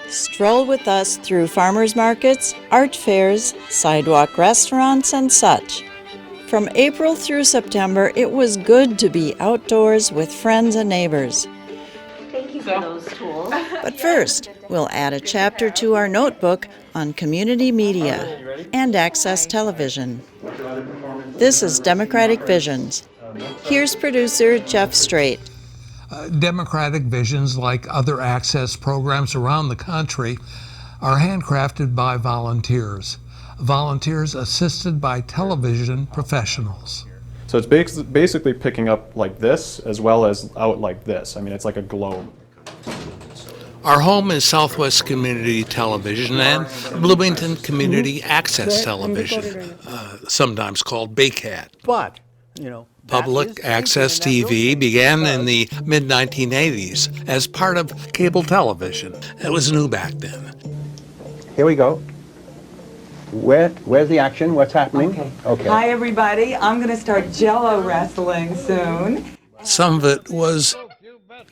Stroll with us through farmers markets, art fairs, sidewalk restaurants, and such. From April through September, it was good to be outdoors with friends and neighbors. Thank you for those tools. But first, we'll add a chapter to our notebook on community media and access television. This is Democratic Visions. Here's producer Jeff Strait. Democratic Visions, like other access programs around the country, are handcrafted by volunteers. Volunteers assisted by television professionals. So it's basically picking up like this as well as out like this. I mean, it's like a globe. Our home is Southwest Community Television and Bloomington Community Access Television, sometimes called BACAT. But, Public access TV began in the mid-1980s as part of cable television. It was new back then. here we go. Where's the action? What's happening? Okay. Hi, everybody. I'm going to start Jello wrestling soon. Some of it was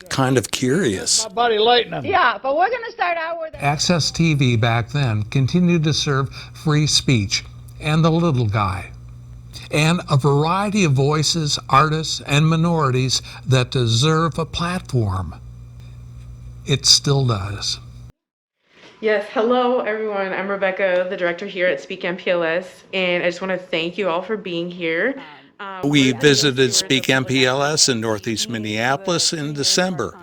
kind of curious. Yeah, but we're going to start out with... Access TV back then continued to serve free speech and the little guy, and a variety of voices, artists, and minorities that deserve a platform. It still does. Yes, hello everyone. I'm Rebecca, the director here at Speak MPLS, and I just want to thank you all for being here. We visited Speak MPLS in Northeast Minneapolis in December.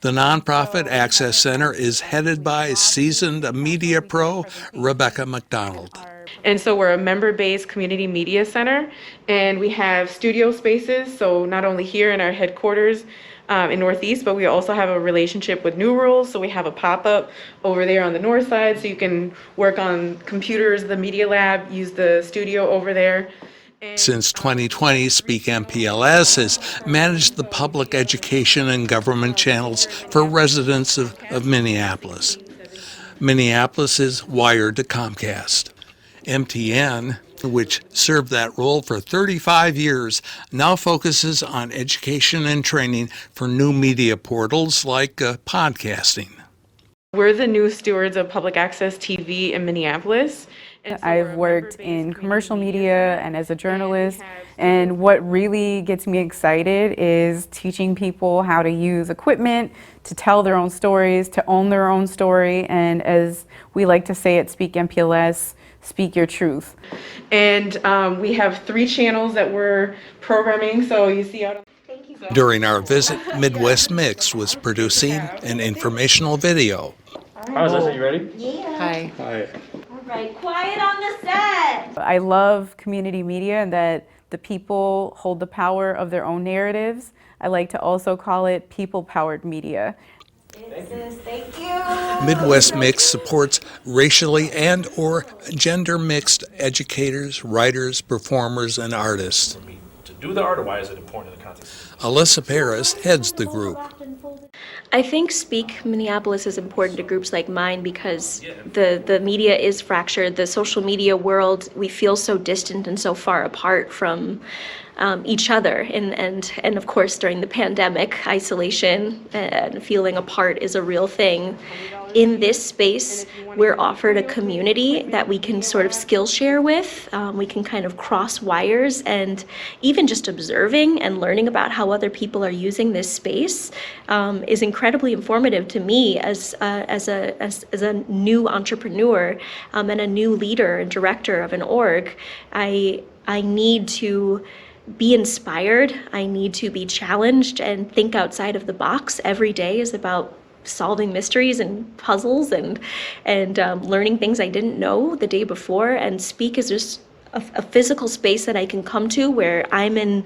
The nonprofit Access Center is headed by seasoned media pro Rebecca McDonald. And so we're a member-based community media center, and we have studio spaces, so not only here in our headquarters in Northeast, but we also have a relationship with New Rules, so we have a pop-up over there on the north side, so you can work on computers, the media lab, use the studio over there. Since 2020, Speak MPLS has managed the public education and government channels for residents of Minneapolis. Minneapolis is wired to Comcast. MTN, which served that role for 35 years, now focuses on education and training for new media portals like podcasting. We're the new stewards of public access TV in Minneapolis. I've worked in commercial media and as a journalist, and what really gets me excited is teaching people how to use equipment, to tell their own stories, to own their own story, and as we like to say at Speak MPLS, speak your truth. And we have 3 channels that we're programming, so you see out. During our visit, Midwest Mix was producing an informational video. How's this? Are you ready? Yeah. Hi. Hi. All right, quiet on the set. I love community media and that the people hold the power of their own narratives. I like to also call it people-powered media. Thank you. Midwest Mix supports racially and or gender-mixed educators, writers, performers, and artists. To do the art, or why is it important in the context? Alyssa Paris heads the group. I think Speak Minneapolis is important to groups like mine because the media is fractured. The social media world, we feel so distant and so far apart from each other. And of course, during the pandemic, isolation and feeling apart is a real thing. In this space, we're offered a community that we can sort of skill share with. We can kind of cross wires, and even just observing and learning about how other people are using this space is incredibly informative to me as a new entrepreneur and a new leader and director of an org. I need to be inspired. I need to be challenged and think outside of the box. Every day is about solving mysteries and puzzles and learning things I didn't know the day before. And Speak is just a physical space that I can come to where I'm in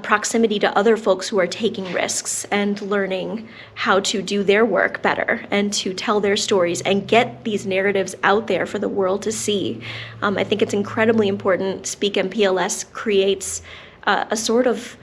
proximity to other folks who are taking risks and learning how to do their work better and to tell their stories and get these narratives out there for the world to see. I think it's incredibly important. Speak MPLS creates a sort of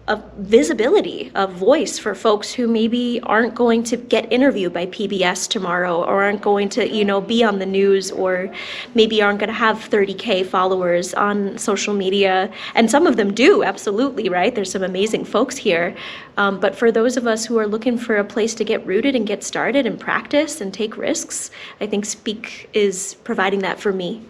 a visibility, a voice for folks who maybe aren't going to get interviewed by PBS tomorrow, or aren't going to, be on the news, or maybe aren't going to have 30K followers on social media. And some of them do, absolutely, right? There's some amazing folks here. But for those of us who are looking for a place to get rooted and get started and practice and take risks, I think Speak is providing that for me.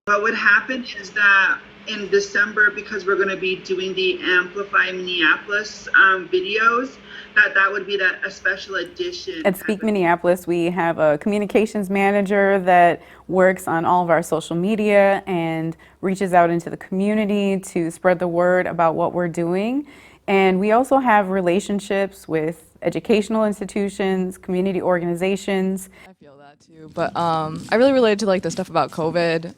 What would happen is that in December, because we're going to be doing the Amplify Minneapolis videos, that would be a special edition. At Speak Minneapolis, we have a communications manager that works on all of our social media and reaches out into the community to spread the word about what we're doing. And we also have relationships with educational institutions, community organizations. I feel that too, but I really related to the stuff about COVID.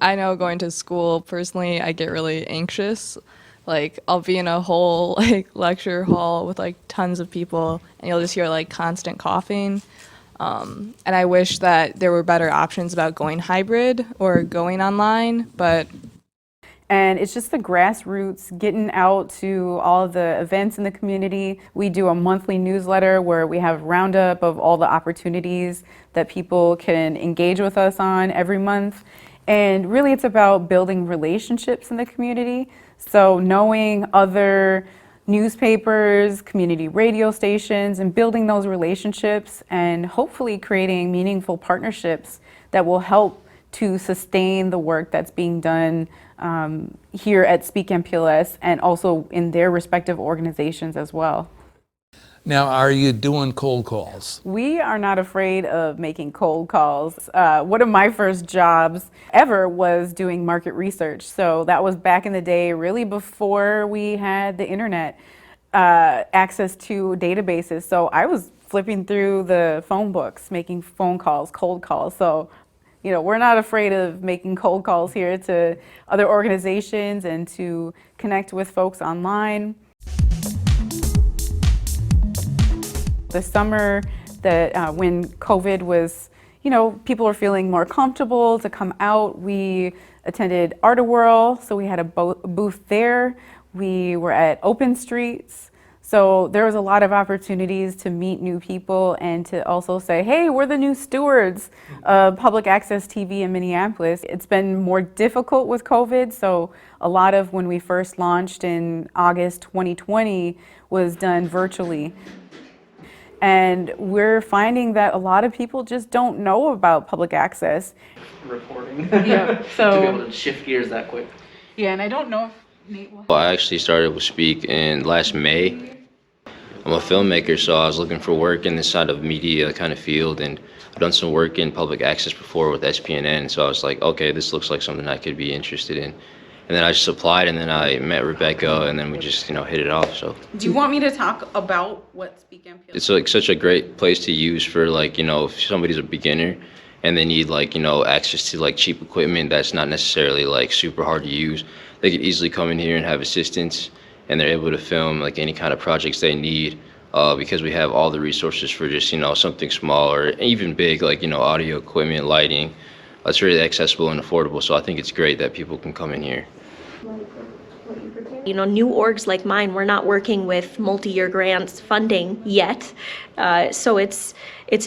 I know going to school personally, I get really anxious. I'll be in a whole lecture hall with tons of people, and you'll just hear constant coughing. And I wish that there were better options about going hybrid or going online, but. And it's just the grassroots, getting out to all the events in the community. We do a monthly newsletter where we have a roundup of all the opportunities that people can engage with us on every month. And really it's about building relationships in the community. So knowing other newspapers, community radio stations, and building those relationships and hopefully creating meaningful partnerships that will help to sustain the work that's being done here at Speak MPLS and also in their respective organizations as well. Now, are you doing cold calls? We are not afraid of making cold calls. One of my first jobs ever was doing market research. So that was back in the day, really before we had the internet access to databases. So I was flipping through the phone books, making phone calls, cold calls. So we're not afraid of making cold calls here to other organizations and to connect with folks online. The summer that when COVID was, people were feeling more comfortable to come out, we attended Art-A-Whirl, so we had a booth there. We were at Open Streets. So there was a lot of opportunities to meet new people and to also say, hey, we're the new stewards of public access TV in Minneapolis. It's been more difficult with COVID, so a lot of when we first launched in August 2020 was done virtually. And we're finding that a lot of people just don't know about public access. Reporting. Yeah, so to be able to shift gears that quick. Yeah, and I don't know if Nate will. Well, I actually started with Speak in last May. I'm a filmmaker, so I was looking for work in this side of media kind of field, and I've done some work in public access before with SPNN, so I was like, okay, this looks like something I could be interested in. And then I just applied, and then I met Rebecca, and then we just, hit it off, so. Do you want me to talk about what Speak MPLS? It's such a great place to use for if somebody's a beginner and they need access to cheap equipment that's not necessarily super hard to use. They could easily come in here and have assistance, and they're able to film any kind of projects they need because we have all the resources for just something small or even big audio equipment, lighting. It's really accessible and affordable, so I think it's great that people can come in here. New orgs like mine, we're not working with multi-year grants funding yet. So it's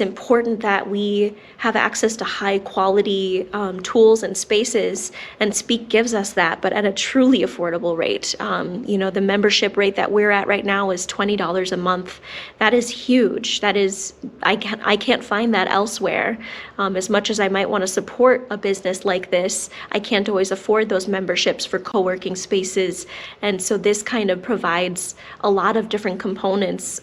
important that we have access to high quality tools and spaces, and Speak gives us that, but at a truly affordable rate. The membership rate that we're at right now is $20 a month. That is huge. That is, I can't find that elsewhere. As much as I might want to support a business like this, I can't always afford those memberships for co-working spaces. And so this kind of provides a lot of different components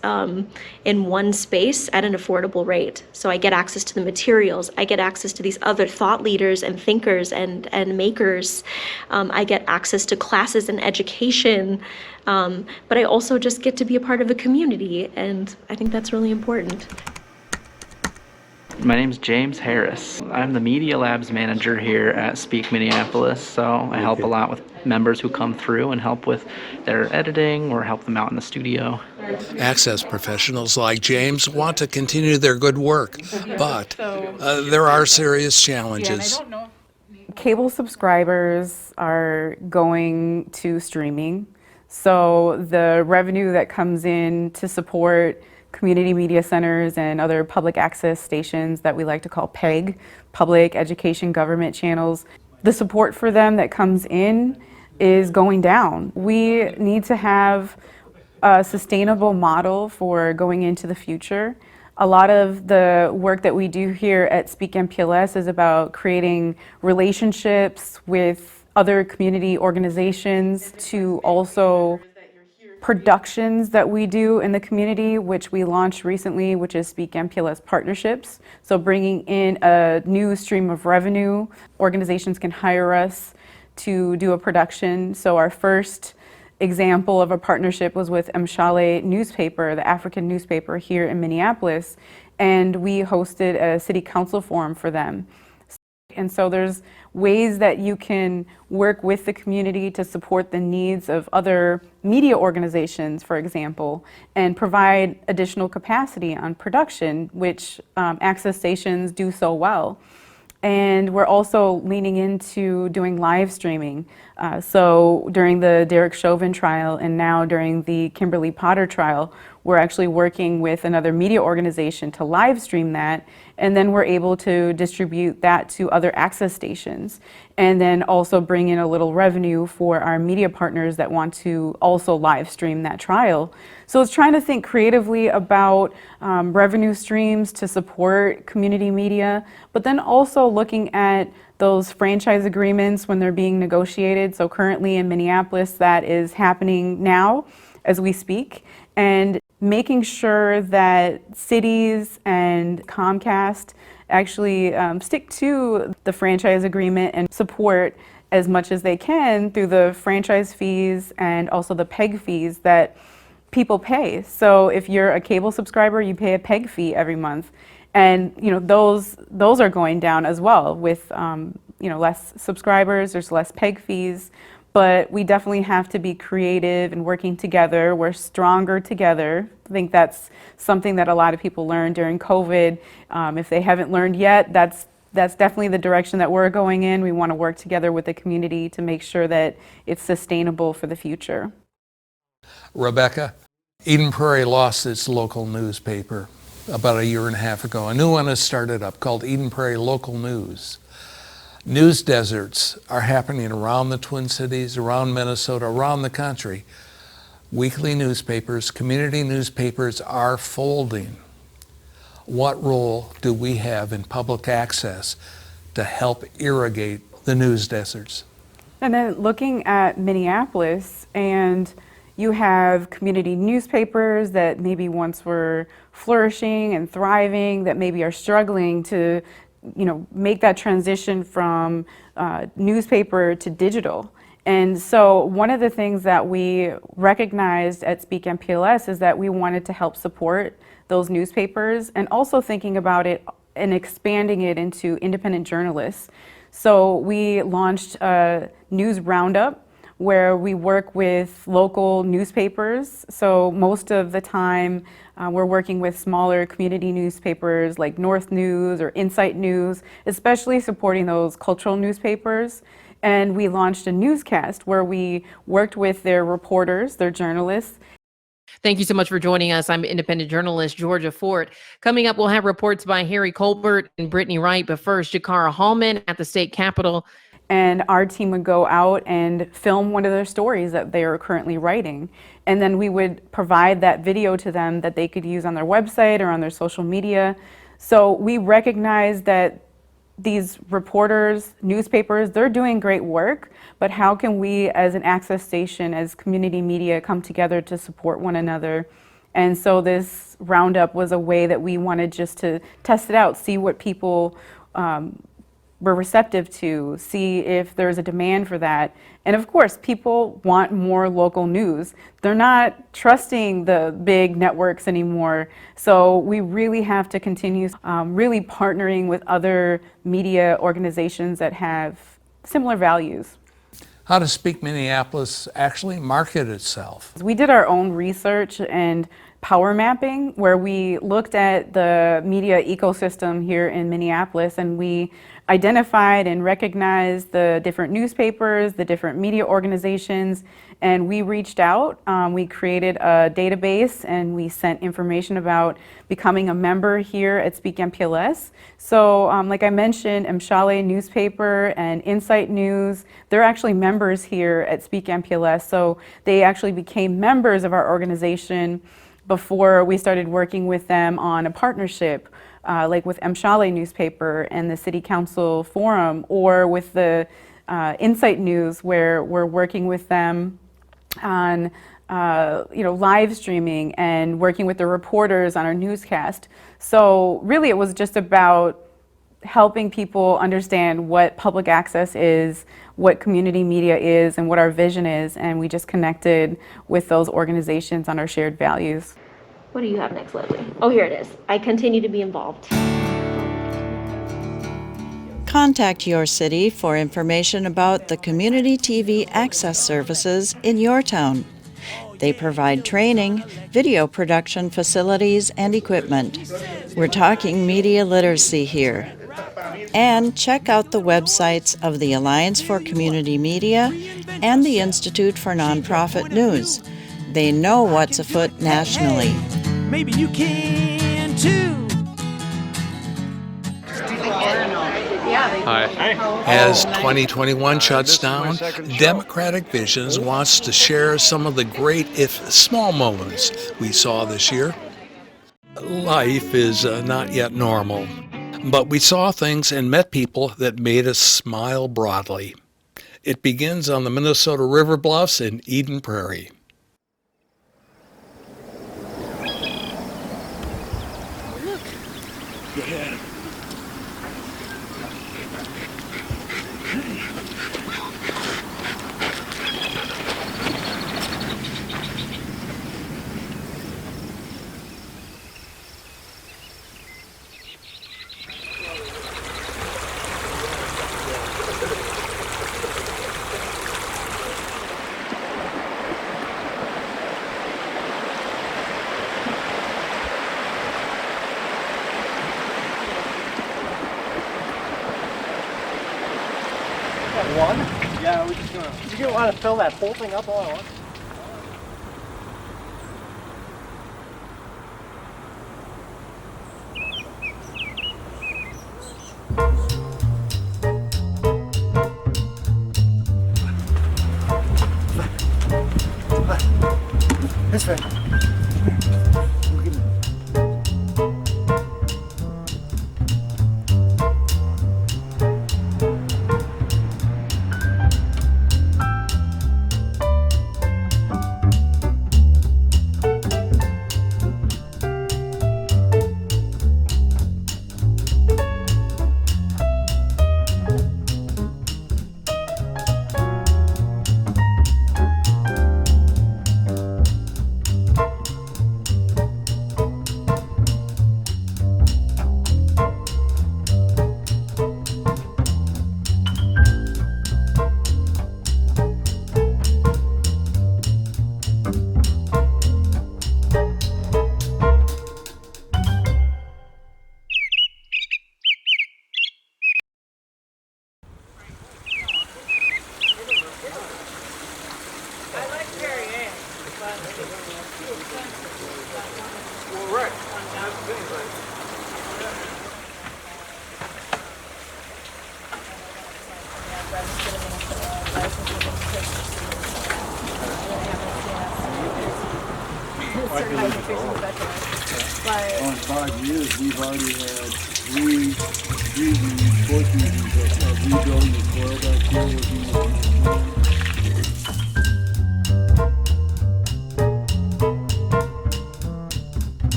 in one space at an affordable rate. So I get access to the materials, I get access to these other thought leaders and thinkers and makers. I get access to classes and education, but I also just get to be a part of a community, and I think that's really important. My name's James Harris. I'm the Media Labs manager here at Speak Minneapolis, so I help a lot with members who come through and help with their editing or help them out in the studio. Access professionals like James want to continue their good work, but there are serious challenges. Cable subscribers are going to streaming. So the revenue that comes in to support community media centers and other public access stations that we like to call PEG, public education government channels, the support for them that comes in is going down. We need to have a sustainable model for going into the future. A lot of the work that we do here at Speak MPLS is about creating relationships with other community organizations to also productions that we do in the community, which we launched recently, which is Speak MPLS Partnerships. So bringing in a new stream of revenue, organizations can hire us to do a production. So our first example of a partnership was with Mshale newspaper, the African newspaper here in Minneapolis, and we hosted a city council forum for them. And so there's ways that you can work with the community to support the needs of other media organizations, for example, and provide additional capacity on production, which access stations do so well. And we're also leaning into doing live streaming. So during the Derek Chauvin trial and now during the Kimberly Potter trial, we're actually working with another media organization to live stream that, and then we're able to distribute that to other access stations, and then also bring in a little revenue for our media partners that want to also live stream that trial. So it's trying to think creatively about revenue streams to support community media, but then also looking at those franchise agreements when they're being negotiated. So currently in Minneapolis, that is happening now as we speak, and making sure that cities and Comcast actually stick to the franchise agreement and support as much as they can through the franchise fees and also the PEG fees that people pay. So if you're a cable subscriber, you pay a PEG fee every month. And those are going down as well with less subscribers, there's less PEG fees. But we definitely have to be creative and working together. We're stronger together. I think that's something that a lot of people learned during COVID. If they haven't learned yet, that's definitely the direction that we're going in. We want to work together with the community to make sure that it's sustainable for the future. Rebecca, Eden Prairie lost its local newspaper about a year and a half ago. A new one has started up called Eden Prairie Local News. News deserts are happening around the Twin Cities, around Minnesota, around the country. Weekly newspapers, community newspapers are folding. What role do we have in public access to help irrigate the news deserts? And then looking at Minneapolis, and you have community newspapers that maybe once were flourishing and thriving, that maybe are struggling to make that transition from newspaper to digital. And so one of the things that we recognized at Speak MPLS is that we wanted to help support those newspapers and also thinking about it and expanding it into independent journalists. So we launched a news roundup where we work with local newspapers. So most of the time we're working with smaller community newspapers like North News or Insight News, especially supporting those cultural newspapers. And we launched a newscast where we worked with their reporters, their journalists. Thank you so much for joining us. I'm independent journalist Georgia Fort. Coming up, we'll have reports by Harry Colbert and Brittany Wright, but first, Jakara Hallman at the state capitol. And our team would go out and film one of their stories that they are currently writing. And then we would provide that video to them that they could use on their website or on their social media. So we recognize that these reporters, newspapers, they're doing great work, but how can we as an access station, as community media, come together to support one another? And so this roundup was a way that we wanted just to test it out, see what people were receptive to, see if there's a demand for that. And of course, people want more local news. They're not trusting the big networks anymore. So we really have to continue really partnering with other media organizations that have similar values. How does Speak Minneapolis actually market itself? We did our own research, and power mapping, where we looked at the media ecosystem here in Minneapolis, and we identified and recognized the different newspapers, the different media organizations, and we reached out. We created a database and we sent information about becoming a member here at Speak MPLS. So like I mentioned, Mshale newspaper and Insight News, they're actually members here at Speak MPLS. So they actually became members of our organization before we started working with them on a partnership, like with Mshale newspaper and the City Council Forum, or with the Insight News, where we're working with them on live streaming and working with the reporters on our newscast. So really it was just about helping people understand what public access is, what community media is, and what our vision is, and we just connected with those organizations on our shared values. What do you have next, Leslie? Oh, here it is. I continue to be involved. Contact your city for information about the community TV access services in your town. They provide training, video production facilities, and equipment. We're talking media literacy here. And check out the websites of the Alliance for Community Media and the Institute for Nonprofit News. They know what's afoot nationally. Maybe you can too. Hi. As 2021 shuts down, Democratic Visions wants to share some of the great, if small, moments we saw this year. Life is not yet normal, but we saw things and met people that made us smile broadly. It begins on the Minnesota River Bluffs in Eden Prairie. Yeah. One? Yeah, we're just gonna. You don't want to fill that whole thing up all at once? That's right. On 5 years, we've already had three sports meetings of rebuilding the soil back here, working with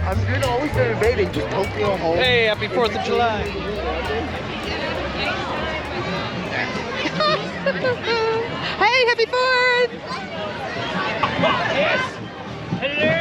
I'm good, always been invading, just don't feel home. Hey, happy 4th of July. Hey, happy 4th! Yes! Hello!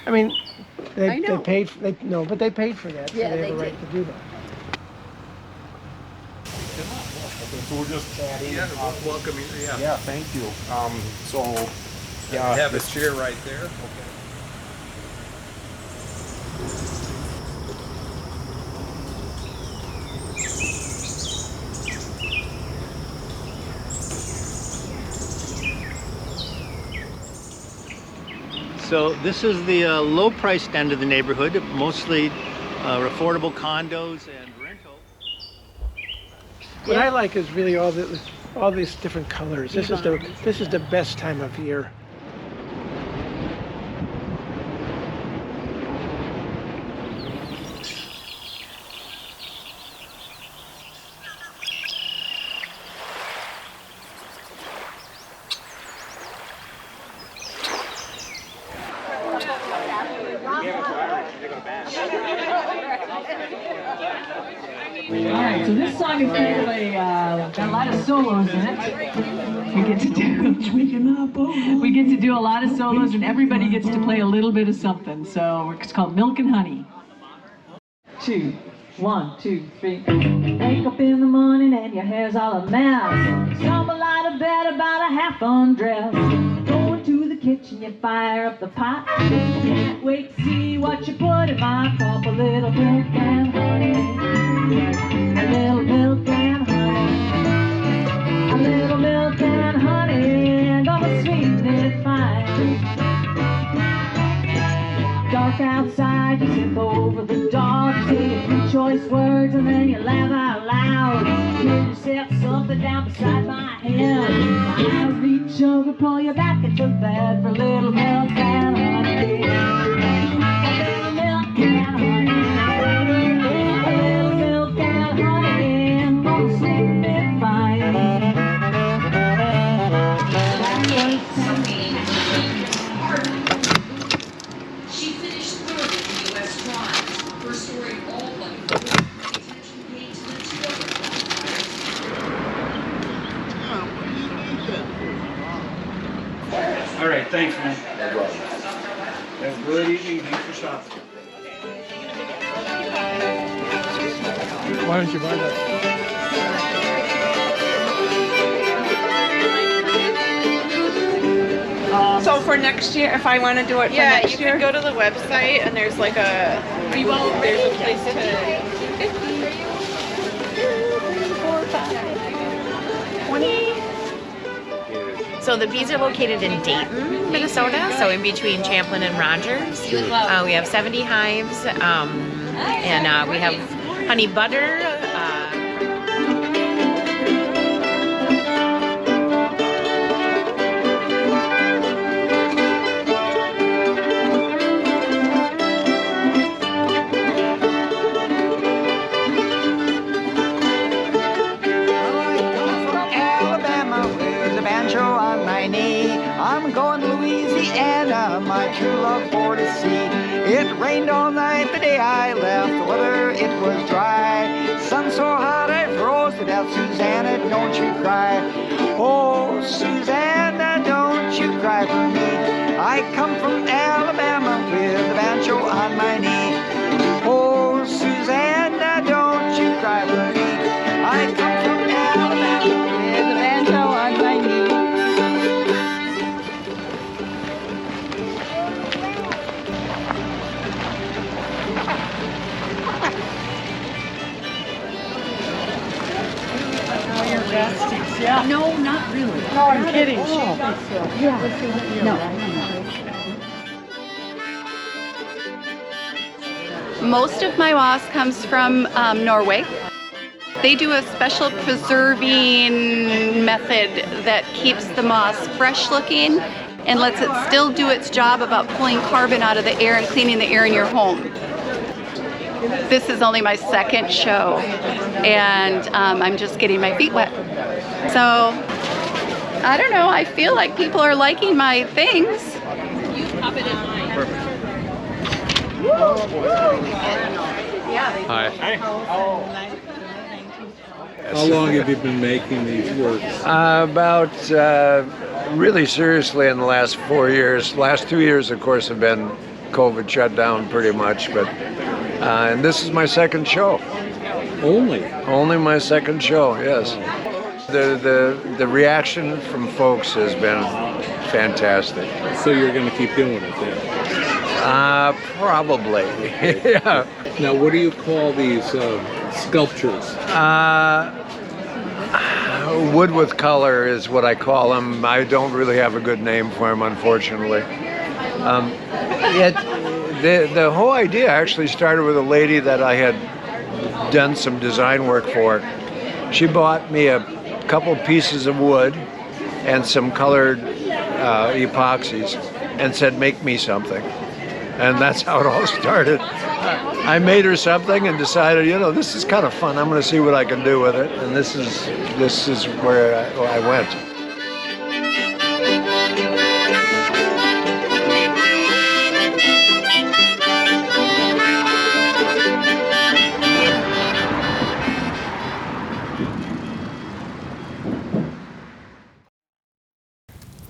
I mean, they I know. paid. But they paid for that. Yeah, so they they have a right did. to do that. So we're just welcome you. Yeah. Yeah, thank you. So I have a chair right there. Okay. So this is the low-priced end of the neighborhood, mostly affordable condos and rental. What I like is really all these different colors. This is the best time of year. Alright, so this song is kind of got a lot of solos in it. We get to do a lot of solos, and everybody gets to play a little bit of something. So it's called Milk and Honey. 2, 1, 2, 3. Wake up in the morning and your hair's all a mess. Stumble out of bed about a half undressed. Go into the kitchen, you fire up the pot. Can't wait to see what you put in my cup. A little milk and honey. A little milk and honey. A little milk and honey. I'm gonna sweeten it fine. Dark outside, you sip over the dog. You say a few choice words and then you laugh out loud. You hear yourself something down beside my head. I reach over, pull you back into bed for a little milk and honey. A little milk and honey. A little milk and honey. I'm gonna sleep it fine. She finished third in the U.S. trials, restoring all but attention paid to the two other All right, thanks, man. Have a good evening. Thanks for stopping. Why don't you buy that? So for next year, if I want to do it for next you year? can go to the website and there's like a place to. So the bees are located in Dayton, Minnesota, so in between Champlin and Rogers. We have 70 hives, and we have honey butter. I'm going to Louisiana, my true love for to see. It rained all night the day I left, the weather it was dry. Sun so hot I froze to death. Susanna, don't you cry. Oh, Susanna, don't you cry for me. I come from Alabama with a banjo on my knee. Oh, Susanna, don't you cry for me. I come from Alabama with a banjo on my knee. Yeah. No, not really. No, I'm kidding. Most of my moss comes from Norway. They do a special preserving method that keeps the moss fresh looking and lets it still do its job about pulling carbon out of the air and cleaning the air in your home. This is only my second show, and I'm just getting my feet wet. So, I don't know, I feel like people are liking my things. Hi. How long have you been making these works? About really seriously in the last 4 years. Last 2 years, of course, have been COVID shut down pretty much, but and this is my second show. Only my second show, yes. The reaction from folks has been fantastic. So you're going to keep doing it then? Probably. Yeah. Now, what do you call these sculptures? Wood with color is what I call them. I don't really have a good name for them, unfortunately. The whole idea actually started with a lady that I had done some design work for. She bought me a couple pieces of wood and some colored epoxies and said, make me something. And that's how it all started. I made her something and decided, this is kind of fun. I'm going to see what I can do with it. And this is where I went.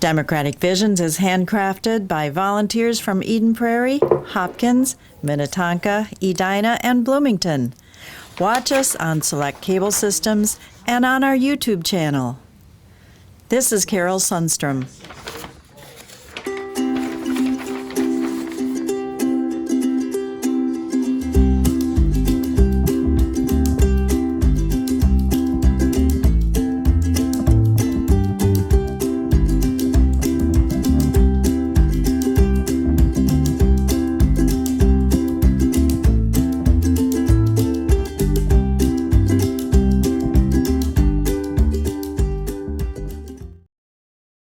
Democratic Visions is handcrafted by volunteers from Eden Prairie, Hopkins, Minnetonka, Edina, and Bloomington. Watch us on select cable systems and on our YouTube channel. This is Carol Sundstrom.